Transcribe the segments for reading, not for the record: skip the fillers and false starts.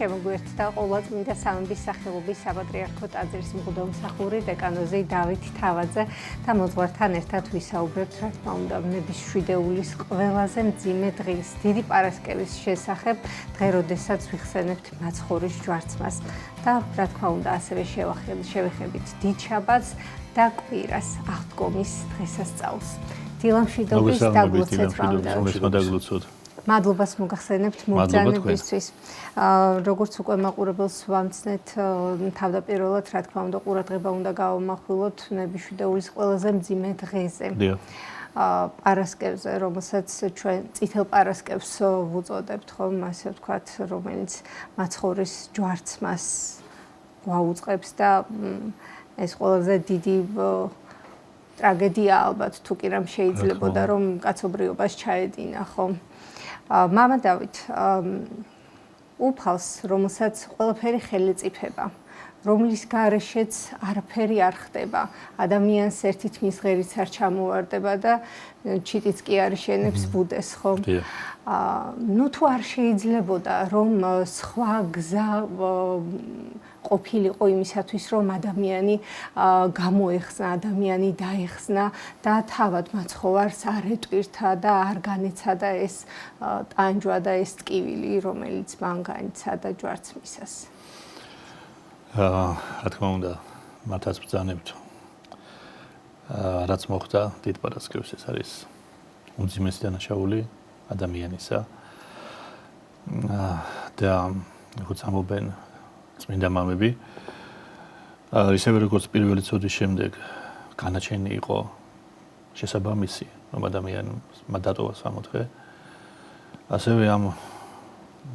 შემოგვიერთდა ყოვლადწმინდა სამების სახელობის საპატრიარქო ტაძრის მღვდელმსახური დეკანოზი დავით თავაძე და მოძღვართან ერთად ვისაუბრებთ, რა თქმა უნდა, ნებისშვიდეულის ყველაზე მძიმე დღის, დიდი პარასკევის შესახებ, დღე, როდესაც ვიხსენებთ მაცხოვრის ჯვარცმას და რა თქმა უნდა, ასევე შევეხებით დიდ შაბათს და კვირას, აღდგომის დღესასწაულს. დილამშვიდობის დაგლოცეთ მოგესალმებით. მადლობას მოგახსენებთ მობრძანებისთვის. როგორც უკვე მაყურებელს ვამცნეთ, თავდაპირველად, რა თქმა უნდა, ყურადღება უნდა გავამახვილოთ ნებისშვიდეულის ყველაზე მძიმე დღეზე. პარასკევზე, რომელსაც ჩვენ წითელ პარასკევს ვუწოდებთ, ხომ, ასე ვთქვათ, რომელიც მაცხოვრის ჯვარცმას გვაუწყებს და ეს ყველაზე დიდი ტრაგედია ალბათ თუ კი რამ შეიძლებოდა რომ კაცობრიობას ჩაედინა, ხო? მამა დავით უფალს, რომელსაც ყველაფერი ხელეწიფება, რომლის გარეშეც არაფერი არ ხდება, ადამიანს ერთით მის ღერიც არ ჩამოვარდება და ჩიტიც კი არ შენებს ბუდეს, ხო? ნუ თუ არ შეიძლებოდა რომ სხვა გზა ყოფილიყო იმისათვის, რომ ადამიანი გამოეხსნა, ადამიანი დაეხსნა და თავად მაცხოვარს არ ეტვირთა და არ განეცადა ეს ტანჯვა და ეს ტკივილი, რომელიც მან განიცადა ჯვარცმისას. რა თქმა უნდა, მათაც ბრძანებთ. რაც მოხდა დიდ პარასკევს, ეს არის უმძიმესი დანაშაული ადამიანისა. და როგორც ამობენ წმინდა მამები, ისევე როგორც პირველი ცოდვის შემდეგ განაჩენი იყო შესაბამისი, რომ ადამიანმა დატოვა 60 დღე, ასევე ამ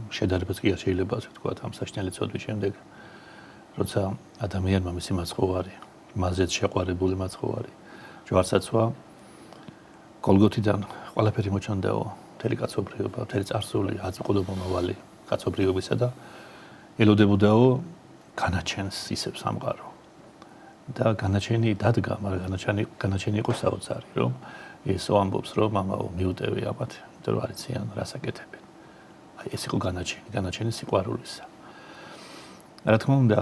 შედარებაც კი არ შეიძლება ასე ვთქვათ, ამ საშინელი ცოდვის შემდეგ, როცა ადამიანმა მისი მაცხოვარი, მაზეც შეყვარებული მაცხოვარი, ჯვარცაცვა, გოლგოთიდან ყველაფერი მოჩანდაო, მთელი კაცობრიობა, მთელი წარსული, აწმყოდობამავალი კაცობრიობისა და ელოდებოდაო განაჩენს ისევ სამყარო. და განაჩენი დადგა, მაგრამ განაჩენი იყო საოცარი, რომ ეს ამბობს, რომ მამაო მიუტევი ამათ, იმიტომ რომ არიციან რას აკეთებენ. აი ეს იყო განაჩენი სიყვარულისა. რა თქმა უნდა,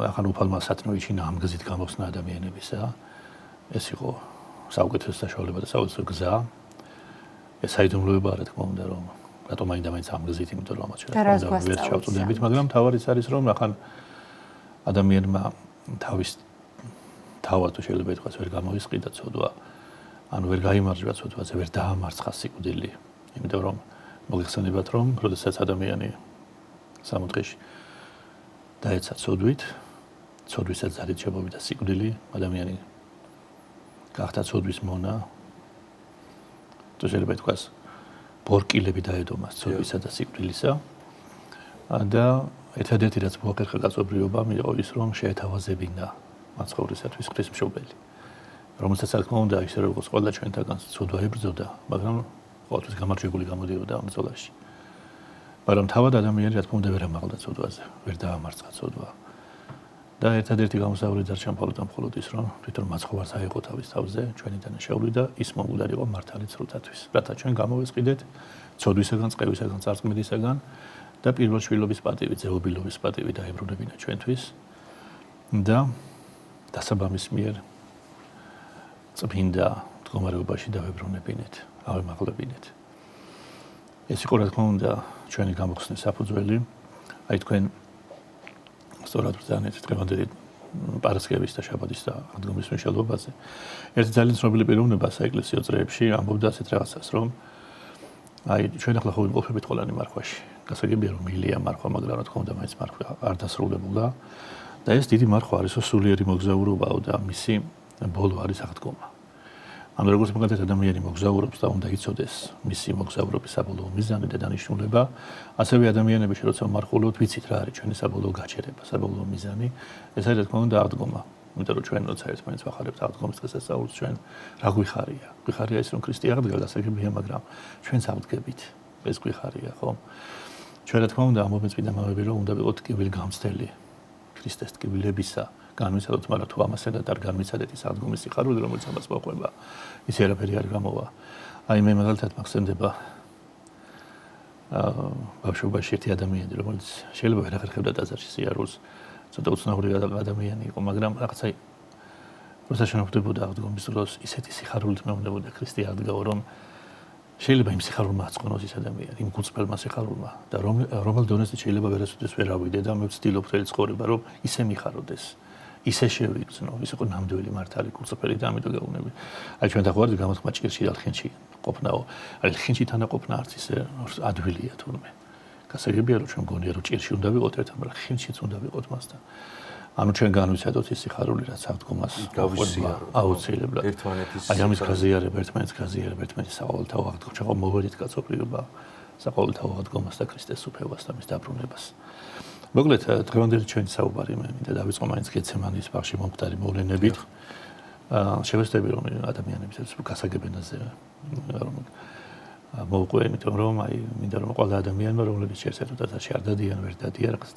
ახლა უფალმა სათნო იჩინა ამ გზით გამოხსნა ადამიანებისა. ეს იყო საუკეთესო საშუალება და საუკეთესო გზა. ეს საიდუმლოებაა, რა თქმა უნდა, რომ რატომ მაინც ამ გზით, იმიტომ რომ ამათ შეიძლება ვერ ჩავწოდებით, მაგრამ თავარიც არის, რომ ახლა ადამიანმა თავის თავად შეიძლება ითქვას ვერ გამოისყიდა ცოდვა, ანუ ვერ გაიმარჯვა ცოდვაზე, ვერ დაამარცხა სიკვდილი, იმიტომ რომ მოგეხსენებათ, რომ როდესაც ადამიანი 60 დღეში დაეცა ცოდვით, ცოდვისაც ძალით შემოვიდა სიკვდილი, ადამიანი გახდა ცოდვის მონა, თუ შეიძლება ითქვას, ბორკილები დაედომას ცოდვისა და სიკვდილისა და ერთადერთი რაც მოახერხა კაცობრიობამ იყო ის, რომ შეეთავაზებინა მაცხოვრისათვის ღვთისმშობელი, რომელსაც რა თქმა უნდა ისე როგორც ყველა ჩვენთაგან ცოდვა ებრძოდა, მაგრამ ყოველთვის გამარჯვებული გამოდიოდა ამ ბრძოლაში. მაგრამ თავად ადამიანი რა თქმა უნდა ვერ ამაღლდა ცოდვაზე, ვერ დაამარცხა ცოდვა. და ერთადერთი გამოსავალი დარჩა მხოლოდ ის, რომ თვითონ მაცხოვარს აეღო თავის თავზე ჩვენი დანაშაული და ის მომკვდარიყო მართალი ცრუთათვის, რათა ჩვენ გამოვისყიდეთ ცოდვისაგან, წყევისაგან, წარწმედისაგან და პირველ შვილობის პატივი, ძეობილობის პატივი დაებრუნებინა ჩვენთვის და დასაბამის მიერ წმინდა მდგომარეობაში დავებრუნებინეთ, ავემაღლებინეთ. ეს იყო რა თქმა უნდა ჩვენი გამოხსნის საფუძველი. აი თქვენ სწორად ბრძანეთ დღევანდელი პარასკევის და შაბათის და აღდგომის მნიშვნელობაზე. ერთი ძალიან ცნობილი პიროვნება საეკლესიო წრეებში ამბობდა ასეთ რაღაცას, რომ აი ჩვენ ახლა ხო ვიმყოფებით ყველანი მარხვაში. გასაგებია რომ მილია მარხვა, მაგრამ რა თქმა უნდა მაინც მარხვა არ დასრულებულა და ეს დიდი მარხვა არის სულიერი მოგზაურობაო და მისი ბოლო არის აღდგომა. ამ როგორც მაგალითად ადამიანი მოგზაურობს და უნდა იცოდეს მისი მოგზაურობის საბოლოო მიზანი და დანიშნულება, ასევე ადამიანები როცა მარხულობთ, ვიცით რა არის ჩვენი საბოლოო გაჩერება, საბოლოო მიზანი, ეს არის რა თქმა უნდა აღდგომა. იმიტომ რომ ჩვენ როცა ერთმანეთს ვახარებთ აღდგომის დღესასწაულს, ჩვენ რა გვიხარია? გვიხარია ის რომ ქრისტე აღდგა, გასაგებია, მაგრამ ჩვენც ავდგებით. ეს გვიხარია, ხო? ჩვენ რა თქმა უნდა ამობენ წმინდა მამები, რომ უნდა ვიყოთ ტკივილი გამცდელი ქრისტეს ტკივილებისა. განვიცადოთ, მაგრამ თუ ამასთანავე არ განვიცადეთ ის აღდგომის სიხარული, რომელიც ამას მოყვება, ის არაფერი არ გამოვა. აი მე მაგალითად მახსენდება ბავშვობაში ერთი ადამიანი, რომელიც შეიძლება ვერ ახერხებდა ტაძარში სიარულს, ცოტა უცნაური ადამიანი იყო, მაგრამ რაღაცა როცა შემოხვდებოდა აღდგომის დროს ისეთი სიხარულით მეუბნებოდა ქრისტე აღდგაო, რომ შეიძლება იმ სიხარულმა აწყონოს ის ადამიანი, იმ გულწრფელმა სიხარულმა და რომელ დონეზე შეიძლება ვერასოდეს ვერ ავიდე და მე ვცდილობ მთელი ცხოვრება, რომ ისე მიხაროდეს. ისე შევიგრძნო, ის იყო ნამდვილი მართალი გულწრფელი და ამიტომ გეუბნები. აი ჩვენ დაგვარდი გამოთქმა ჭირში და ლხინში ყოფნაო. აი ლხინში თანაყოფნა არც ისე ადვილია თურმე. გასაგებია რომ ჩვენ გონია რომ ჭირში უნდა ვიყოთ ერთად, მაგრამ ლხინშიც უნდა ვიყოთ მასთან. ანუ ჩვენ განვიცადოთ ის სიხარული, რაც აღდგომას გავისიაროთ აუცილებლად. ერთმანეთის აი ამის გაზიარება, ერთმანეთის საყოველთაო აღდგომა, ჩვენ მოვედით კაცობრიობა საყოველთაო აღდგომას და ქრისტეს უფლებას და მის დაბრუნებას. მოკლედ დღევანდელი ჩვენი საუბარი მე მინდა დავიწყო მაინც გეცემანის ბაღში მომხდარი მოვლენებით. შევეცდები რომ ადამიანებისთვის გასაგებენაზე რომ მოვყვე, იმიტომ რომ აი მინდა რომ ყველა ადამიანმა რომლებიც შეერთებოდა ტაძარში არ დადიან, ვერ დადიან რაღაც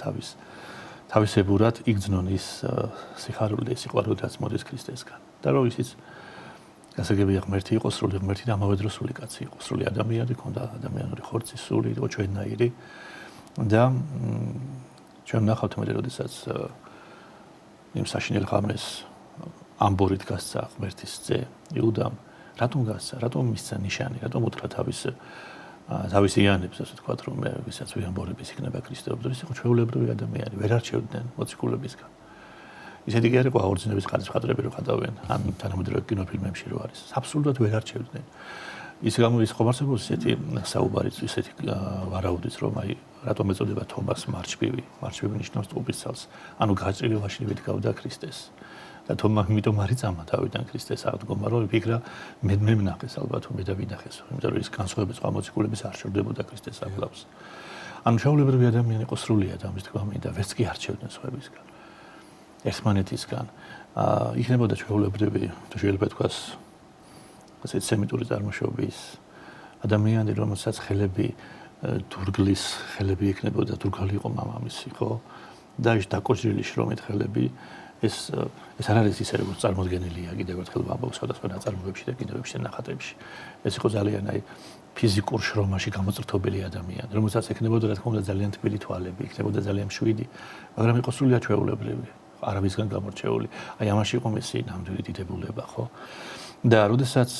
თავისებურად იგრძნონ ის სიხარული და სიყვარული რაც მოდის ქრისტესგან. და რომ ისიც გასაგებია ღმერთი იყო სრული ღმერთი და ამავე დროს სრული კაცი იყო, სრული ადამიანი, ჰქონდა ადამიანური ხორცი, სული იყო ჩვენნაირი და ჩვენ ნახავთ მე როდესაც იმ საშინელ ღამეს ამბორით გასცა ღმერთის ძე იუდამ, რატომ გასცა, რატომ მისცა ნიშანი, რატომ უთხრა თავის იანებს, ასე ვთქვათ, რომ მე ვისაც ვიამბორების იქნება ქრისტეობრივი, ის იყო ჩვეულებრივი ადამიანი, ვერ არჩევდნენ მოციქულებისგან. ისეთი კი არ იყო აღორძინების ხარისხატრები რო ხატავენ, ამ თანამედროვე კინოფილმებში რო არის. აბსოლუტურად ვერ არჩევდნენ. ის ხომ არსებობს ისეთი საუბარიც, ისეთი ვარაუდიც, რომ აი რატომ ეწოდება თომას მარჩბივი, მარჩბივი ნიშნავს ტყუპის ცალს. ანუ გაჭრილი ვაშლივით გავდა ქრისტეს. და თომა იმიტომ არ იწამა თავიდან ქრისტეს აღდგომა, რომ ვფიქრა მე ვნახეს ალბათ მე და ვინახეს, იმიტომ რომ ის განსხვავება სხვა მოციქულების არ შორდებოდა ქრისტეს აღგლავს. ანუ ჩვეულებრივი ადამიანი იყო სრულიად ამის თქმა მინდა, ვერც კი არჩევდნენ სხვებისგან. ერთმანეთისგან იქნებოდა ჩვეულებრივი, თუ შეიძლება თქვას, ასეთ სემიტური წარმოშობის ადამიანი, რომელსაც ხელები თურგლის ხელები იქნებოდა, თურგალი იყო მამამისი, ხო? და ის დაკოჭრილი შრომით ხელები ეს არ არის ისე როგორც წარმოდგენილია კიდევ ერთხელ ვამბობ სხვადასხვა ნაწარმოებებში და კიდევებში ნახატებში. ეს იყო ძალიან აი ფიზიკურ შრომაში გამოწრთობილი ადამიანი, რომელსაც ექნებოდა რა თქმა უნდა ძალიან თბილი თვალები, იქნებოდა ძალიან მშვიდი, მაგრამ იყო სრულიად ჩვეულებრივი, არავისგან გამორჩეული. აი ამაში იყო მისი ნამდვილი დიდებულება, ხო? და როდესაც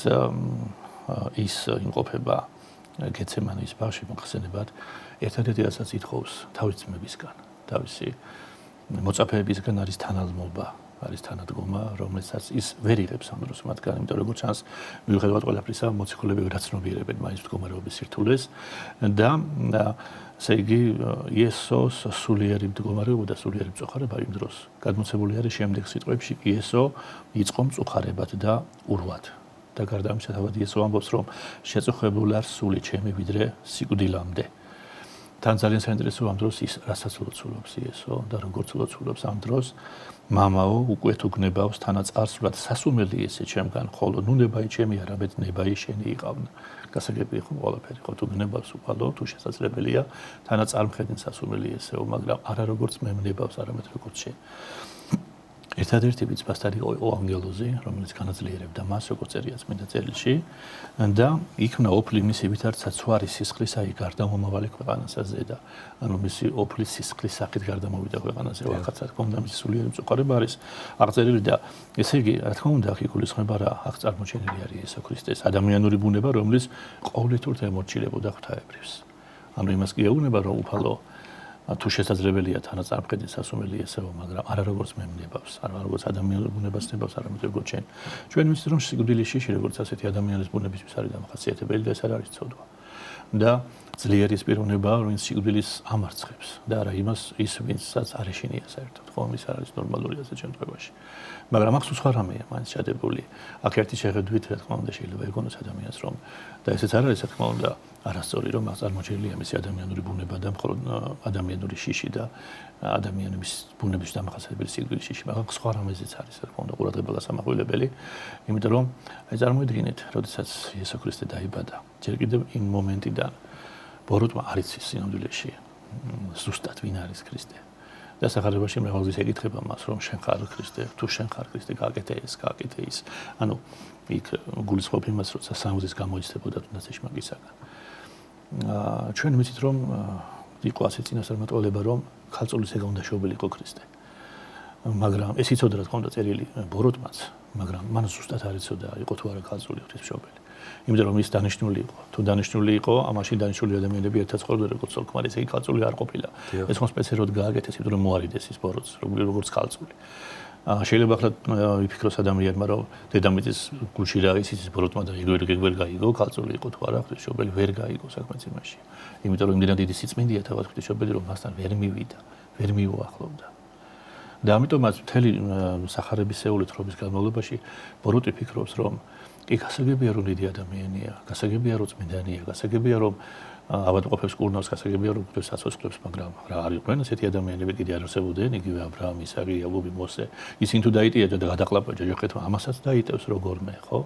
ის იმყოფება გეცემანის ბაღში მოხსენებად, ერთადერთი რასაც ითხოვს თავის ძმებისგან, თავისი მოწაფეებისგან არის თანალმობა, არის თანადგომა, რომელსაც ის ვერ იღებს ამ დროს მათგან, იმიტომ როგორც ჩანს, მიუხედავად ყველაფრისა, მოციქულები ვერ აცნობიერებენ მაინც მდგომარეობის სირთულეს და ესე იგი იესოს სულიერი მდგომარეობა და სულიერი მწუხარება იმ დროს გადმოცემული არის შემდეგ სიტყვებში იესო იწყო მწუხარებად და ურვად. და გარდა ამისა, თავად იესო ამბობს, რომ შეწუხებულა სული ჩემი ვიდრე სიკვდილამდე. თან ძალიან საინტერესოა ამ დროს ის რასაც ლოცულობს იესო და როგორც ლოცულობს ამ დროს მამაო უკვე თუ გნებავს თანაწარსულად სასუმელი ესე ჩემგან ხოლო ნუ ნებაი ჩემი არამედ ნებაი შენი იყავნა. გასაგებია ხო ყველაფერი ხო თუ გნებავს უყალო თუ შესაძლებელია თანაწარმხედენ სასუმელი ესეო მაგრამ არა როგორც მე მნებავს არამედ როგორც შენ. ერთადერთი ვიწფასთან იყო ანგელოზი, რომელიც განაძლიერებდა მას, როგორც წერია წმინდა წერილში, და იქმნა ოფლი მისი ვითარცა ცვარი სისხლისა იქ გარდამომავალი ქვეყანასა ზედა. ანუ მისი ოფლის სისხლის სახით გარდამოვიდა ქვეყანაზე, ვახაც რა თქმა უნდა მისი სულიერი მწუხარება არის აღწერილი და ესე იგი, რა თქმა უნდა, აქ იგულისხმება რა, აქ წარმოჩენილი არის იესო ქრისტეს ადამიანური ბუნება, რომელიც ყოვლითურთ ემორჩილებოდა ღვთაებრებს. ანუ იმას კი ეუბნება, რომ უფალო თუ შესაძლებელია თანაწარმხედი სასუმელი ესეო, მაგრამ არა როგორც მე მნებავს, არა როგორც ადამიანურ ბუნებას ნებავს, არამედ როგორც ჩვენ. ჩვენ ვიცით რომ სიკვდილის შიში როგორც ასეთი ადამიანის ბუნებისთვის არის დამახასიათებელი და ეს არ არის ცოდვა. და ძლიერის პიროვნება, ვინც სიკვდილის ამარცხებს და არა იმას ის ვინცაც არ ეშინია საერთოდ, ხომ ის არ არის ნორმალური ასეთ შემთხვევაში. მაგრამ აქ სხვა რამეა მაინც ჩადებული. აქ ერთი შეხედვით რა თქმა უნდა შეიძლება იგონოს ადამიანს რომ და ესეც არ არის რა თქმა უნდა არასწორი რომ აღწარმოჩენილია მისი ადამიანური ბუნება და მხოლოდ ადამიანური შიში და ადამიანების ბუნების დამახასიათებელი სიკვდილის შიში, მაგრამ სხვა რამეზეც არის რა თქმა უნდა ყურადღება გასამახვილებელი, იმიტომ რომ აი წარმოიდგინეთ, როდესაც იესო ქრისტე დაიბადა, ჯერ კიდევ იმ მომენტიდან ბოროტმა არ იცის სინამდვილეში ზუსტად ვინ არის ქრისტე. და სახარებაში მრავალგზის ეკითხება მას, რომ შენ ხარ ქრისტე, თუ შენ ხარ ქრისტე, გააკეთე ის. ანუ იქ გულისხმობ იმას, როცა სამუზის გამოიცდებოდა თუნდაც ეშმაკისაგან. ჩვენ ვიცით რომ იყო ასე წინასწარმეტყველება რომ ქალწულის ეგა უნდა შობილიყო ქრისტე. მაგრამ ეს იცოდა რა თქმა უნდა წერილი ბოროტმაც, მაგრამ მან ზუსტად არ იცოდა იყო თუ არა ქალწული ღვთისმშობელი. იმიტომ რომ ის დანიშნული იყო. თუ დანიშნული იყო, ამაში დანიშნული ადამიანები ერთად ცხოვრობდნენ როგორც ოლქმარი, ესე იგი ქალწული არ ყოფილა. ეს ხომ სპეციალურად გააკეთეს, იმიტომ რომ მოარიდეს ის ბოროტს, როგორც ქალწული. შეიძლება ახლა ვიფიქროს ადამიანმა რომ დედამიწის გულში რა ის ბოროტმა და ვერ გაიგო ქალწული იყო თუ არა ღვთისმშობელი ვერ გაიგო საქმეც იმაში. იმიტომ რომ იმდენად დიდი სიწმინდეა თავად ღვთისმშობელი რომ მასთან ვერ მივიდა, ვერ მიუახლოვდა. და ამიტომაც მთელი სახარებისეული თხრობის განმავლობაში ბოროტი ფიქრობს რომ კი გასაგებია რომ დიდი ადამიანია, გასაგებია რომ წმინდანია, გასაგებია რომ ავადმყოფებს კურნავს, გასაგებია რომ ღვთის აცოცხლებს, მაგრამ რა არ იყვნენ ესეთი ადამიანები კიდე არ არსებობდნენ, იგივე აბრაამი, ისააკი, იაკობი, მოსე. ისინი თუ დაიტიედა და გადაყლაპა ჯოჯოხეთმა, ამასაც დაიტევს როგორმე, ხო?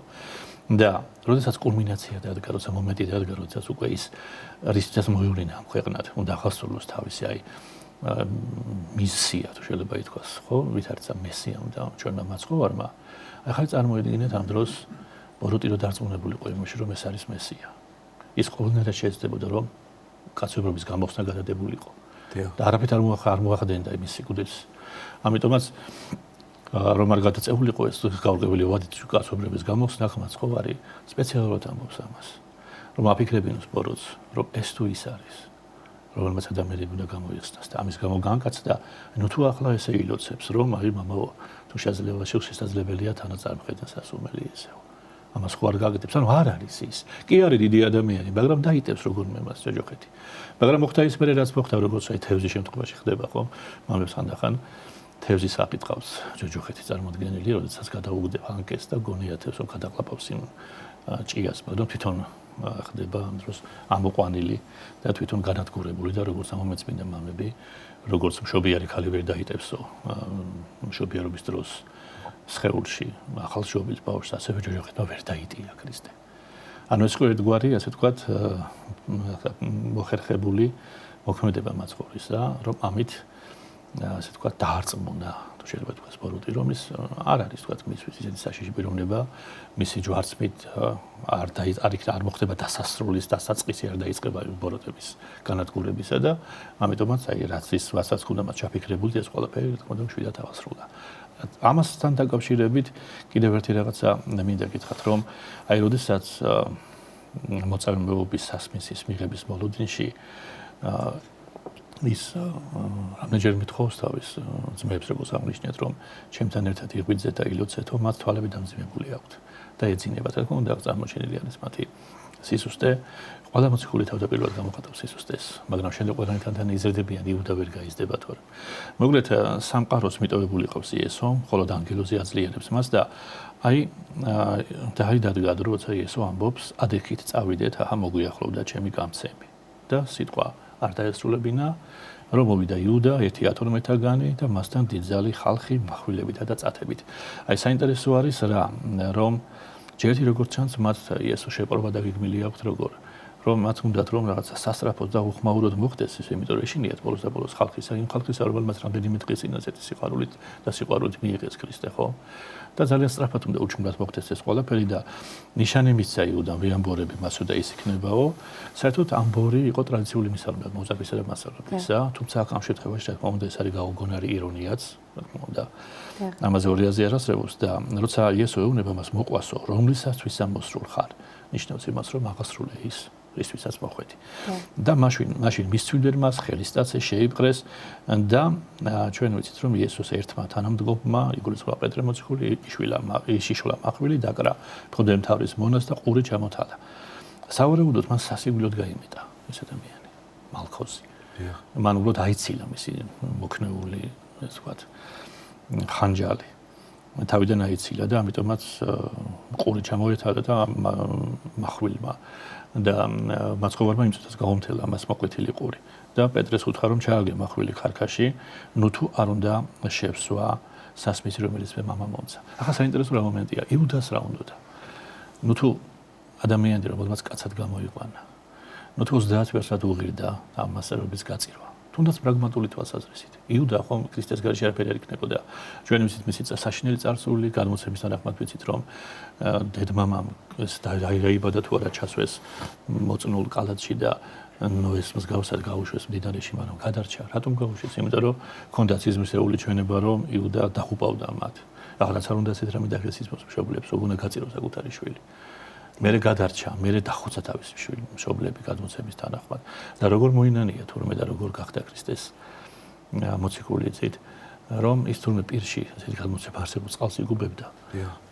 და როდესაც კულმინაცია დადგა, როცა მომენტი დადგა, როდესაც უკვე ის რისთვისაც მოივლინა ამ ქვეყნად, უნდა ახასრულოს თავისი აი მისია თუ შეიძლება ითქვას, ხო? ვითარცა მესიამ და ჩვენმა მაცხოვარმა. ახლა წარმოედგინეთ ამ დროს ბოროტი რო დარწმუნებულიყო იმაში, რომ ეს არის მესია. ის ყოველნაირად შეეცდებოდა რომ კაცობრიობის გამოხსნა გადადებულიყო. და არაფერ არ მოახდენდა იმის სიკვდილს. ამიტომაც რომ არ გადაწეულიყო ეს გაურკვეველი ვადით კაცობრიობის გამოხსნა, ხმაცხოვარი სპეციალურად ამბობს ამას. რომ აფიქრებინოს ბოროტს, რომ ეს თუ ის არის, რომელმაც ადამიანები უნდა გამოიხსნას და ამის გამო განკაცდა, ნუ თუ ახლა ესე ილოცებს, რომ აი მამაო, თუ შესაძლებელია თანაწარმოებდა სასუმელი ესეო. ამას ხო არ გაგდებს, ანუ არ არის ის. კი არის დიდი ადამიანი, მაგრამ დაიტევს როგორმე მას ჯოჯოხეთი. მაგრამ მოხდა ის მერე რაც მოხდა, როგორც აი თევზის შემთხვევაში ხდება, ხო? მამებს ხანდახან თევზის საყით ყავს ჯოჯოხეთი წარმოდგენილი, როდესაც გადაუგდებ ანკეს და გონიათებს, რომ გადაყლაპავს იმ ჭიას, მაგრამ თვითონ ხდება ამ დროს ამოყვანილი და თვითონ განადგურებული და როგორც ამომეწმინდა მამები, როგორც მშობიარი ქალი ვერ დაიტევსო მშობიარობის დროს სხეულში ახალშობილ ბავშვს ასევე ჯოჯოხეთმა ვერ დაიტია ქრისტე. ანუ ეს ყველა გვარი, ასე ვთქვათ, მოხერხებული მოქმედება მაცხოვრისა, რომ ამით ასე ვთქვათ დაარწმუნა, თუ შეიძლება თქვას ბოროტი, რომ ის არ არის თქვათ მისთვის ისეთი საშიში პიროვნება, მისი ჯვარცმით არ მოხდება დასასრულის დასაწყისი, არ დაიწყება ბოროტების განადგურებისა და ამიტომაც აი რაც ის ვასაც უნდა მათ ჩაფიქრებული ეს ყველაფერი რა თქმა უნდა შვიდად ავასრულა. ამასთან დაკავშირებით კიდევ ერთი რაღაცა მინდა გითხრათ, რომ აი როდესაც მოწამეობის სასმისის მიღების მოლოდინში ის რამდენჯერ მithხოვს თავის ძმებს, როგორც აღნიშნეთ, რომ ჩემთან ერთად იღვიძეთ და ილოცეთო, მათ თვალები დამძიმებული აქვთ და ეძინებათ, რა თქმა უნდა, წარმოჩენილი არის მათი სისუსტე. ყველა მოციქული თავდაპირველად გამოხატავს სისუსტეს, მაგრამ შემდეგ ყველანი თანდათან იზრდებიან, იუდა ვერ გაიზრდება თორემ. მოკლედ სამყაროს მიტოვებული ყავს იესო, მხოლოდ ანგელოზი აძლიერებს მას და აი დადგა, როცა იესო ამბობს, ადექით წავიდეთ, აჰა მოგვიახლოვდა ჩემი გამცემი და სიტყვა არ დაესრულებინა, რომ მოვიდა იუდა 1:12 და მასთან დიდძალი ხალხი מחვილებითა და წათებით. აი საინტერესო არის რა, რომ ჯერჯერობით როგორც ჩანს, მათ იესო შეპყრობა და გიგმილი აქვთ როგორ რომ მათ უნდათ რომ რაღაცა სასწრაფოდ და უხმაუროდ მოხდეს ის, იმიტომ რომ ეშინიათ ბოლოს და ბოლოს ხალხისა, იმ ხალხისა, რომელმაც რამდენიმე დღის წინ ასეთი სიყვარულით და სიყვარულით მიიღეს ქრისტე, ხო? და ძალიან სწრაფად უნდა უჩუმრად მოხდეს ეს ყველაფერი და ნიშანი მისცა იუდამ, ვიამბორები მასო და ის იქნებაო. საერთოდ ამბორი იყო ტრადიციული მისალმება მოძაფისა და მასწავლებელისა, თუმცა ამ შემთხვევაში რა თქმა უნდა ეს არის გაუგონარი ირონიაც, რა თქმა უნდა. ამაზე ორი აზრი არ არსებობს და როცა იესო ეუბნება მას მოყვასო, რომლისათვის ამოსრულ ხარ, ნიშნავს იმას, რომ აღასრულე ის ისთვისაც მოხვედი. და მაშინ მისცვიდნენ მას, ხელისტაცე შეიპყრეს და ჩვენ ვიცით, რომ იესოს ერთმა თანამდგომმა, იგულისხმება პეტრე მოციქული, იშიშლა მახვილი, დაკრა მღვდელმთავრის მონას და ყური ჩამოთალა. სავარაუდოდ მას სასიკვდილოდ გაიმეტა ეს ადამიანი, მალქოზი. მან უბრალოდ აიცილა მისი მოქნეული, ასე ვთქვათ, ხანჯალი. თავიდან აიცილა და ამიტომაც ყური ჩამოეთალა და მახვილმა და მაცხოვარმა იმ წუთას გაუმთელა მას მოკლეთილი ყური და პეტრეს უთხრა რომ ჩააგე მახვილი ხარქაში, ნუ თუ არ უნდა შევსვა სასმისი, რომელიც მე მამა მომცა. ახლა საინტერესო რა მომენტია, იუდას რა უნდოდა? ნუ თუ ადამიანები, რომელმაც კაცად გამოიყვანა, ნუ თუ 30 ვერსად უღირდა ამ მასწავლების გაწირვა, თუ თუნდაც პრაგმატული თვალსაზრისით. იუდა ხომ ქრისტეს გარეშე არაფერი არ იქნებოდა. ჩვენ ვიცით მისი საშინელი წარსული, გადმოცემის თანახმად ვიცით რომ დედმამამ ეს დაიბადა თუ არა ჩასვეს მოწნულ კალათში და ეს მსგავსად გაუშვეს მდინარეში, მაგრამ გადარჩა. რატომ გაუშვეს? იმიტომ რომ ჰქონდა ციზმისეული ჩვენება რომ იუდა დახუპავდა მათ. რაღაც არ უნდა ესეთ რამე დაგეს სიზმოს მშობლებს, როგორ უნდა გაწიროს საკუთარი შვილი. მერე გადარჩა, მერე დახოცა თავისი შვილი მშობლები გადმოცემის თანახმად. და როგორ მოინანია თურმე და როგორ გახდა ქრისტეს მოციქული ძით, რომ ის თურმე პირში ესეთი გადმოცემა არსებულ წყალს იგუბებდა.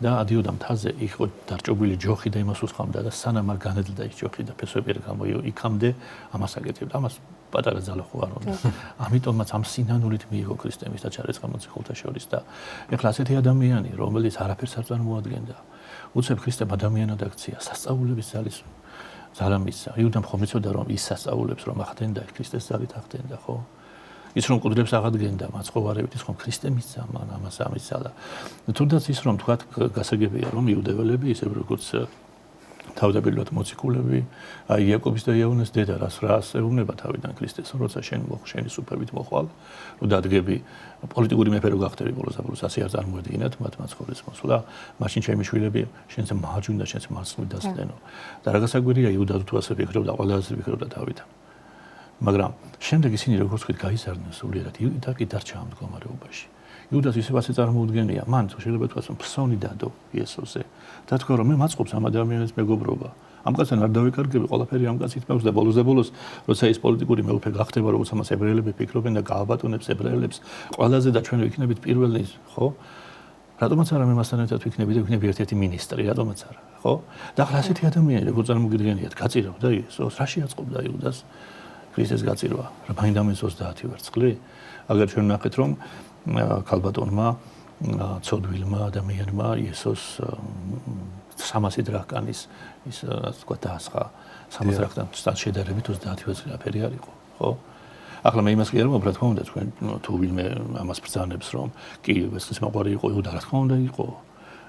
და ადიოდა მთაზე, იქ იყო დარჭობილი ჯოხი და იმას უსხამდა და სანამ არ განედლდა ის ჯოხი და ფესვები არ გამოიო, იქამდე ამას აკეთებდა. ამას პატარა ძალა ხო არ უნდა. ამიტომაც ამ სინანულით მიიღო ქრისტე მის და ჩარეცხა მოციქულთა შორის და ეხლა ასეთი ადამიანი, რომელიც არაფერს არ წარმოადგენდა, უცებ ქრისტემ ადამიანად აქცია, სასწაულების ძალა მისცა. იუდამ ხომ იცოდა რომ ის სასწაულებს რომ ახდენდა, ქრისტეს ძალით ახდენდა, ხო? ის რომ კუდრებს აღადგენდა მაცხოვარებით, ის ხომ ქრისტე მისცა მან ამას ამისალა. თუნდაც ის რომ თქვა გასაგებია რომ იუდეველები ისე როგორც თავდაპირველად მოციქულები, აი იაკობის და იოანეს დედა რას ეუბნება თავიდან ქრისტეს, როცა შენი სუფევით მოხვალ, რომ დადგები პოლიტიკური მეფე რო გახდები ბოლოს ასე არ წარმოედგინათ მათ მაცხოვრის მოსვლა, მაშინ ჩემი შვილები შენზე მაჯუნდა, შენს მარცხნივ დასწენო. და რა გასაგვირია იუდა თუ ასე ფიქრობდა, ყველაზე ფიქრობდა თავიდან. მაგრამ შემდეგ ისინი როგორც ვთქვით, გაიზარდნენ სულიერად, და კი დარჩა ამ მდგომარეობაში. იუდას ისევ ასე წარმოუდგენია, მან შეიძლება თქვას რომ ფსონი დადო იესოზე. და თქვა რომ მე მაწყობს ამ ადამიანის მეგობრობა. ამ კაცთან არ დავიკარგები, ყველაფერი ამ კაცით მაქვს და ბოლოს, როცა ის პოლიტიკური მეუფე გახდება, როგორც ამას ებრაელები ფიქრობენ და გააბატონებს ებრაელებს, ყველაზე და ჩვენ ვიქნებით პირველი, ხო? რატომაც არა მე მასთან ერთად ვიქნები და ვიქნები ერთ-ერთი მინისტრი, რატომაც არა, ხო? და ახლა ასეთი ადამიანი როგორ წარმოგიდგენიათ, გაწირავდა იესოს, რაში აწყობდა იუდას ქრისტეს გაწირვა? რა მაინდამის 30 ვერცხლი? აგერ ჩვენ ნახეთ რომ ქალბატონმა ცოდვილმა ადამიანმა იესოს 300 დრაქანის ის ასე თქვა დაასხა 300 დრაქთან შედარებით 30 ვერცხლი აფერი არ იყო, ხო? ახლა მე იმას კი არ მომბრა, რა თქმა უნდა, თქვენ თუ ვინმე ამას ბრძანებს რომ კი ვერცხლის მაყარი იყო იუდა, რა თქმა უნდა იყო.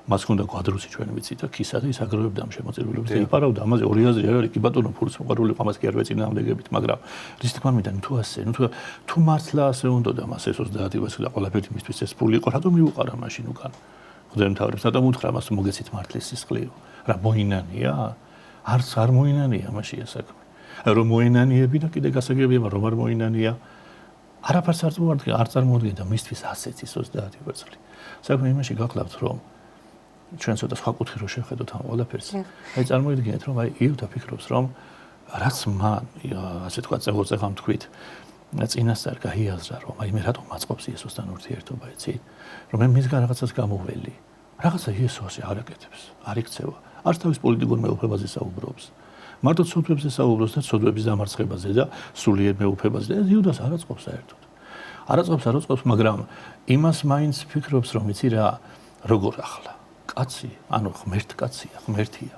მას ჰქონდა კვადრუსი ჩვენ ვიცით და ქისა და ის აგროვებდა ამ შემოწირულებს და იპარავდა ამაზე ორი აზრი არ არის, კი ბატონო ფულის მოყარული ამას კი არ ვეწინააღმდეგებით, მაგრამ რის თქმა მინდა თუ ასე, თუ მართლა ასე უნდა მას ეს 30 ვერცხლი და ყველაფერი მისთვის ეს ფული იყო, რატომ მიუყარა მაშინ უკან? ხდემთავრებს რატომ უთხრა მას მოგეცით მართლის სისხლიო? რა მოინანია? არ მოინანია მაშინ საქმე. რომ მოინანიები და კიდე გასაგებია, რომ არ მოინანია. არაფერს არ წარმოადგენდა მისთვის ასეთ ის 30 ვერცხლი. საქმე იმაში გაკლავთ რომ ჩვენ ცოტა სხვა კუთხე რო შევხედოთ ამ ყველაფერს. აი წარმოიდგინეთ რომ აი იუდა ფიქრობს რომ რაც მან ასე თქვა წეგამ თქვით წინასწარ გაიაზრა რომ აი მე რატომ მაწყობს იესოსთან ურთიერთობა იცი რომ მე მისგან რაღაცას გამოველი. რაღაცა იესოსი არ აკეთებს, არ იქცევა. არც თავის პოლიტიკურ მეუფებაზე საუბრობს. მარტო ცოდვებზე საუბრობს და ცოდვების დამარცხებაზე და სულიერ მეუფებაზე და იუდას არ აწყობს საერთოდ. არ აწყობს, მაგრამ იმას მაინც ფიქრობს რომ იცი რა როგორ ახლა კაცი, ანუ ღმერთია.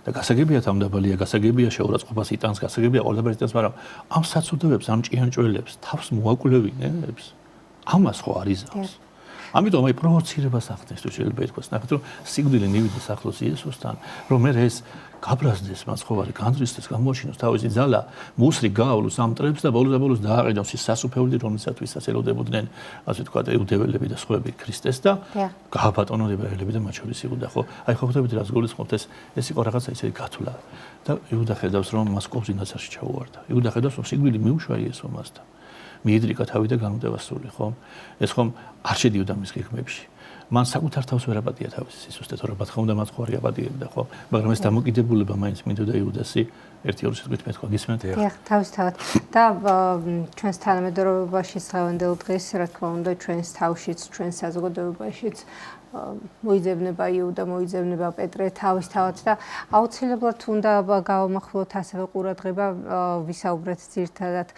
და გასაგებია თამდაბალია, გასაგებია შეურაცხყოფას იტანს, გასაგებია ყველაფერს იტანს, მაგრამ ამ საცოდვებს, ამ ჭიანჭველებს, თავს მოაკვლევინებს, ამას ხო არ იზავს. ამიტომ აი პროვოცირებას ახდენს, თუ შეიძლება ითქვას, ნახეთ რომ სიკვდილი ნივიდეს ახლოს იესოსთან, რომ მე ეს გაბრაზდეს მაცხოვარი, განძრისდეს, გამოაშინოს თავისი ძალა, მუსრი გაავლოს ამ მტრებს და ბოლოს დააყენოს ის სასუფევლი, რომელსაც ელოდებოდნენ, ასე ვთქვათ, იუდეველები და სხვები ქრისტეს და გააბატონონ ებრაელები და მათ შორის იუდა, ხო? აი ხო ხვდებით რას გულისხმობთ ეს იყო რაღაცა ისეთი გათვლა და იუდა ხედავს რომ მას კობზინაცარში ჩაუვარდა. იუდა ხედავს რომ სიკვდილი მიუშვა იესო მასთან. მიიდრიკა თავი და განმტევასული, ხო? ეს ხომ არ შედიოდა მის გეგმებში. მან საკუთარ თავს ვერ აპატია თავის სისუსტე, თორემ რა თქმა უნდა მაცხოვარი აპატიებდა, ხო? მაგრამ ეს დამოკიდებულება მაინც მინდოდა იუდასი 1-2 სიტყვით მეთქვა, გისმენთ? დიახ, თავისთავად. და ჩვენს თანამედროვეობაშიც დღევანდელ დღეს, რა თქმა უნდა, ჩვენს თავშიც, ჩვენს საზოგადოებაშიც მოიძებნება იუდა, მოიძებნება პეტრე თავისთავად და აუცილებლად უნდა გავამახვილოთ ასევე ყურადღება ვისაუბრეთ ძირითადად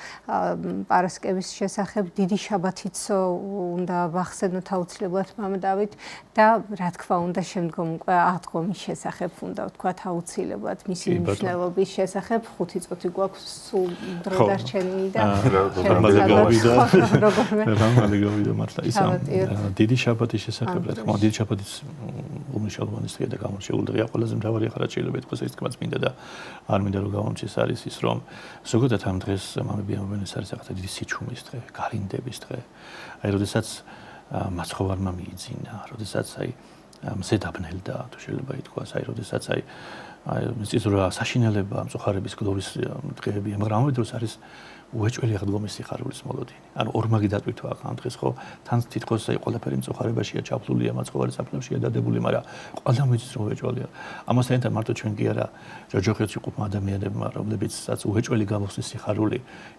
პარასკევის შესახებ, დიდი შაბათიც უნდა ვახსენოთ აუცილებლად მამდავით და რა თქმა უნდა შემდგომ უკვე აღდგომის შესახებ უნდა ვთქვათ აუცილებლად მისი მნიშვნელობის შესახებ 5 წუთი გვაქვს სულ დრო დარჩენილი და მართლა ის დიდი შაბათის შესახებ რა თქმა უნდა დიდი შაბათის უმნიშვნელოვანესი დღეა და გამორჩეული დღეა. ყველაზე მთავარი ახლა შეიძლება ითქვას ეს თქმაც მინდა და არ მინდა რომ გამომჩეს არის ის რომ ზოგადად ამ დღეს მამები ამბობენ ეს არის ახლა დიდი სიჩუმის დღე, გარინდების დღე. აი როდესაც მაცხოვარმა მიიძინა, როდესაც აი მზე დაბნელდა, თუ შეიძლება ითქვას, აი როდესაც აი ის რა საშინელება მწუხარების გლოვის დღეებია, მაგრამ ამავე დროს არის უეჭველი აღდგომის სიხარულის მოლოდინი. ანუ ორმაგი დატვირთვა აქვს ამ დღეს, ხო? თან თითქოს აი ყველაფერი მწუხარებაშია ჩაფლულია, მაცხოვარი საფლავშია დადებული, მაგრამ ყველა მიწის რომ უეჭველია. ამასთან ერთად მარტო ჩვენ კი არა, ჯოჯოხეთში ყოფნა ადამიანებმა, რომლებიცაც უეჭველი გამოხსნის სიხარული,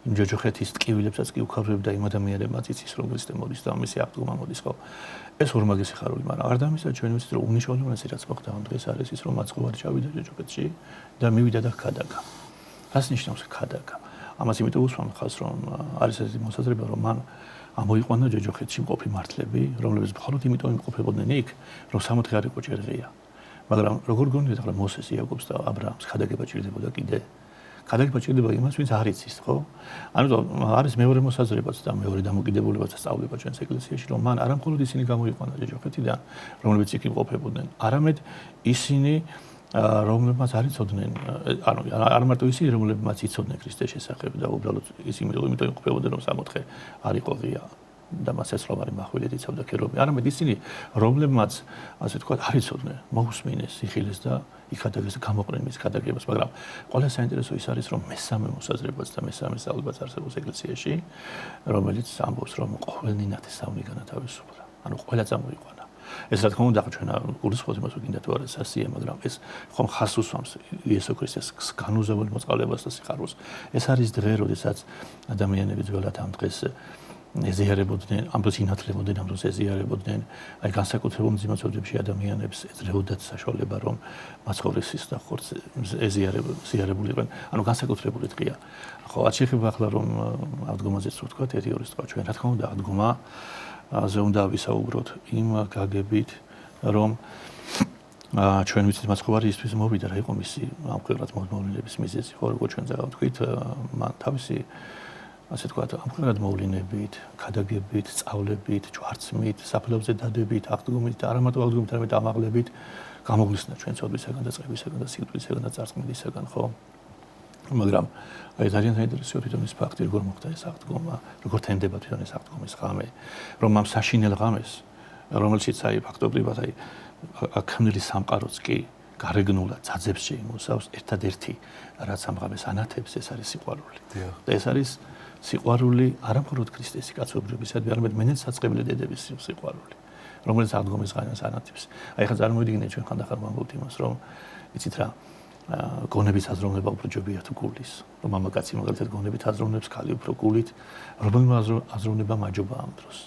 იმ ჯოჯოხეთის ტკივილებსაც კი უკავებდა იმ ადამიანებმაც იცის, რომლებიც მოდის და მისი აღდგომა მოდის, ხო? ეს ორმაგი სიხარული, მაგრამ არ დამისა ჩვენ ვიცით, რომ უნიშნულოვანესი რაც მოხდა ამ დღეს არის ის, რომ მაცხოვარი ჩავიდა ჯოჯოხეთში და მივიდა და ქადაგა. რას ნიშნავს ქადაგა? ამას იმიტომ უსვამ ხას რომ არის ეს მოსაზრება რომ მან ამოიყვანა ჯოჯოხეთში მყოფი მართლები რომლებიც მხოლოდ იმიტომ იმყოფებოდნენ იქ რომ 60 არ იყო ჭერღია მაგრამ როგორ გონიათ ახლა მოსეს იაკობს და აბრაამს ქადაგება ჭირდებოდა კიდე ქადაგება ჭირდება იმას ვინც არ იცის ხო ანუ არის მეორე მოსაზრებაც და მეორე დამოკიდებულებაც სწავლება ჩვენს ეკლესიაში რომ მან არა მხოლოდ ისინი გამოიყვანა ჯოჯოხეთიდან რომლებიც იქ იმყოფებოდნენ არამედ ისინი რომლებმაც არ იცოდნენ, ანუ არ მარტო ისინი, რომლებმაც იცოდნენ ქრისტეს შესახებ და უბრალოდ ისინი იმიტომ იმყოფებოდნენ, რომ 60 არ იყო ღია და მას ეცლოვანი מחვილით იცავდა ქერობი. არამედ ისინი, რომლებმაც ასე ვთქვათ, არ იცოდნენ, მოусმინეს იხილეს და იქადაგეს გამოყნენ მის ქადაგებას, მაგრამ ყველა საინტერესო ის არის, რომ მესამე მოსაზრებაც და მესამე სწავლებაც არსებობს ეკლესიაში, რომელიც ამბობს, რომ ყოველნი ნათესავი განათავისუფლა. ანუ ყველა წამოიყვანა. ეს რა თქმა უნდა ჩვენ გულისხმობთ იმას რომ კიდე თუ არის სასია მაგრამ ეს ხომ ხას უსვამს იესო ქრისტეს განუზომელ მოწყალებას და სიხარულს ეს არის დღე როდესაც ადამიანები ძველად ამ დღეს ეზიარებოდნენ ამბობს ინათლებოდნენ ამ დროს ეზიარებოდნენ აი განსაკუთრებულ მძიმაცობებში ადამიანებს ეძლებოდათ საშუალება რომ მაცხოვრისის და ხორცს ეზიარებულიყვნენ ანუ განსაკუთრებული დღეა ხო არ შეიძლება ახლა რომ აღდგომაზეც ვთქვათ 1-2 თქვა ჩვენ რა თქმა უნდა აღდგომა ზე უნდა ვისაუბროთ იმ გაგებით რომ ჩვენ ვიცით მაცხოვარი ისთვის მოვიდა რა იყო მისი ამ ყველგან მოვლენების მიზეზი ხო როგორ ჩვენ ზეა ვთქვით მან თავისი ასე ვთქვათ ამ ყველგან მოვლენებით ქადაგებით სწავლებით ჯვარცმით საფლავზე დადებით აღდგომით და არა მარტო აღდგომით არამედ ამაღლებით გამოგვიხსნა ჩვენ ცოდვისაგან და წრებისაგან და სიკვდილისაგან და წარწმუნდისაგან ხო მაგრამ აი ძალიან საინტერესოა თვითონ ეს ფაქტი როგორ მოხდა ეს აღდგომა როგორ თენდება თვითონ ეს აღდგომის ღამე რომ ამ საშინელ ღამეს რომელშიც აი ფაქტობრივად აი აქამდელი სამყაროც კი გარეგნულად ძაძებს შეიმოსავს ერთადერთი რაც ამ ღამეს ანათებს ეს არის სიყვარული და ეს არის სიყვარული არა მხოლოდ ქრისტეს კაცობრიობისადმი არამედ მენეცაწყებელი დედების სიყვარული რომელიც აღდგომის ღამეს ანათებს აი ხა წარმოვიდგინეთ ჩვენ ხანდახან ვამბობთ იმას რომ იცით რა გონების აზროვნება უფრო ჯობია თუ გულის რომ მამაკაცი მაგალითად გონებით აზროვნებს ქალი უფრო გულით რომელმა აზროვნება მაჯობა ამ დროს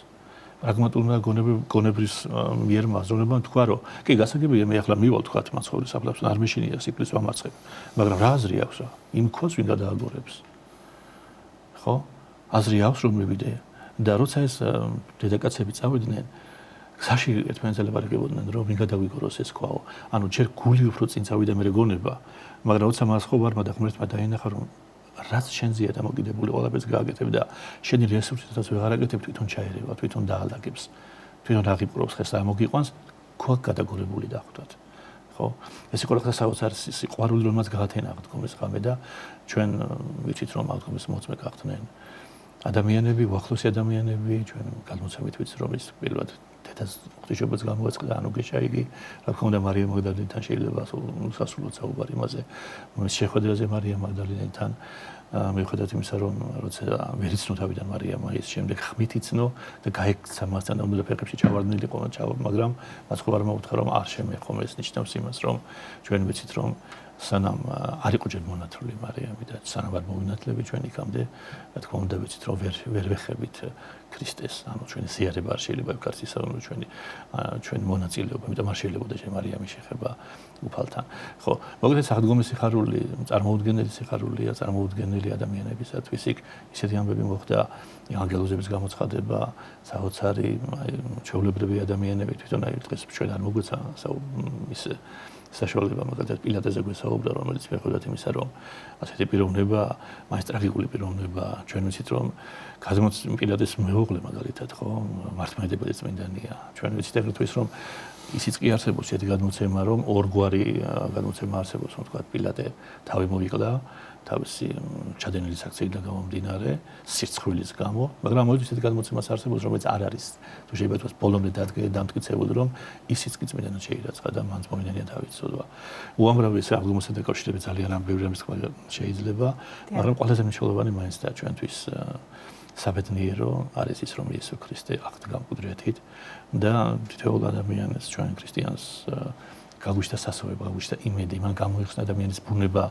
პრაგმატულმა გონებრის მიერ აზროვნება თქვა რომ კი გასაგებია მე ახლა მივალ თქვა მაცხოვრის საფლავს არ მეშინია სიკლის ვამარცხებ მაგრამ რა აზრი აქვს რა იმ ქოს ვინ გადააგორებს ხო აზრი აქვს რომ მივიდე და როცა ეს დედაკაცები წავიდნენ გზაში ერთმანეთს ელაპარაკებოდნენ რომ ვინ გადავიგოროს ეს ქვაო ანუ ჯერ გული უფრო წინ წავიდა მე გონება მაგრამ როცა მაცხოვარმა და ღმერთმა დაინახა რომ რაც შენზეა დამოკიდებული ყველაფერს გააკეთებ და შენი რესურსითაც ვეღარ აკეთებ თვითონ ჩაერევა თვითონ დაალაგებს თვითონ აღიპყრობს ხეს და მოგიყვანს ქვაკ გადაგორებული დახვდათ ხო ეს იყო რა საოცარი სიყვარული რომელმაც გაათენა აღდგომის ღამე და ჩვენ ვიცით რომ აღდგომის მოწმე გახდნენ ადამიანები უახლოესი ადამიანები ჩვენ გადმოცემით ვიცით რომ ის პირველად დედას ღვთისმშობელს გამოაწყდა ანუ გეშა იგი რა თქმა უნდა მარია მაგდალენთან შეიძლება სასულოდ საუბარი იმაზე შეხვედრაზე მარია მაგდალენთან მიუხედავად იმისა რომ როცა ვერ იცნო თავიდან მარიამ ის შემდეგ ხმით იცნო და გაიქცა მასთან უნდა ფეხებში ჩავარდნილი ყო მაგრამ მაცხოვარმა უთხრა რომ არ შემეხო ეს ნიშნავს იმას რომ ჩვენ ვიცით რომ სანამ არ იყო ჯერ მონათლული მარიამი და სანამ არ მოვინათლები ჩვენ იქამდე რა თქმა უნდა ვიცით რომ ვერ ვეხებით ქრისტეს ანუ ჩვენი ზიარება არ შეიძლება ვქართ ისა რომ ჩვენი მონაწილეობა იმიტომ არ შეიძლება და მარიამის შეხება უფალთან ხო მოგეთ აღდგომის სიხარული წარმოუდგენელი სიხარულია წარმოუდგენელი ადამიანებისათვის იქ ისეთი ამბები მოხდა ანგელოზების გამოცხადება საოცარი ჩვეულებრივი ადამიანები თვითონ აი დღეს ჩვენ არ მოგვეცა ის საშუალება მაგალითად პილატეზე გვესაუბრა რომელიც მიუხედავად იმისა რომ ასეთი პიროვნება მაინც ტრაგიკული პიროვნება ჩვენ ვიცით რომ გადმოც პილატეს მეუღლე მაგალითად ხო მართლმადიდებელი წმინდანია ჩვენ ვიცით აგრეთვე ის რომ ისიც კი არსებობს ერთი გადმოცემა, რომ ორგვარი გადმოცემა არსებობს, რომ თქვა პილატე თავი მოიკლა თავისი ჩადენილი საქციელიდან გამომდინარე, სირცხვილის გამო, მაგრამ მოიძ ისეთი გადმოცემაც არსებობს, რომელიც არ არის. თუ შეიძლება თქვას ბოლომდე დამტკიცებული, რომ ისიც კი წმინდანად შეირაცხა და მან მოინერია თავისწოდვა. უამრავი ეს აღდგომასთან დაკავშირებით ძალიან ამბევრი რამის თქვა შეიძლება, მაგრამ ყველაზე მნიშვნელოვანი მაინც და ჩვენთვის საბედნიერო არის ის, რომ იესო ქრისტე აღდგა მკვდრეთით და თითოეულ ადამიანს ჩვენ ქრისტიანს გაგვიშთა სასწაულება, გაგვიშთა იმედი, მან გამოიხსნა ადამიანის ბუნება,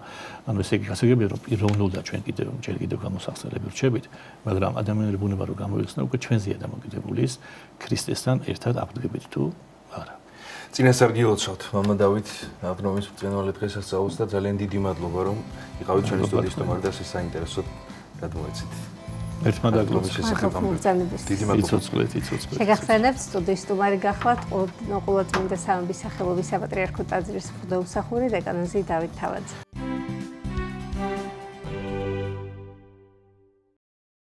ანუ ესე იგი გასაგებია, რომ პიროვნულად ჩვენ ჯერ კიდევ გამოსახსნელები ვრჩებით, მაგრამ ადამიანური ბუნება რომ გამოიხსნა, უკვე ჩვენზეა დამოკიდებული ის ქრისტესთან ერთად აღდგებით თუ არა. წინასწარ გილოცავთ, მამა დავით, აღდგომის ბრწყინვალე დღესასწაულს და ძალიან დიდი მადლობა, რომ იყავით ჩვენი სტუდიის სტუმარი და საინტერესო გადმოეცით. ერთმანეთ აღდგომის შესახებ დიდი მადლობა. იცოცხლეთ. შეგახსენებთ სტუდიის სტუმარი გახლავთ ყოლწმინდა სამების სახელობის საპატრიარქო ტაძრის მღვდელმსახური დეკანოზი დავით თავაძე.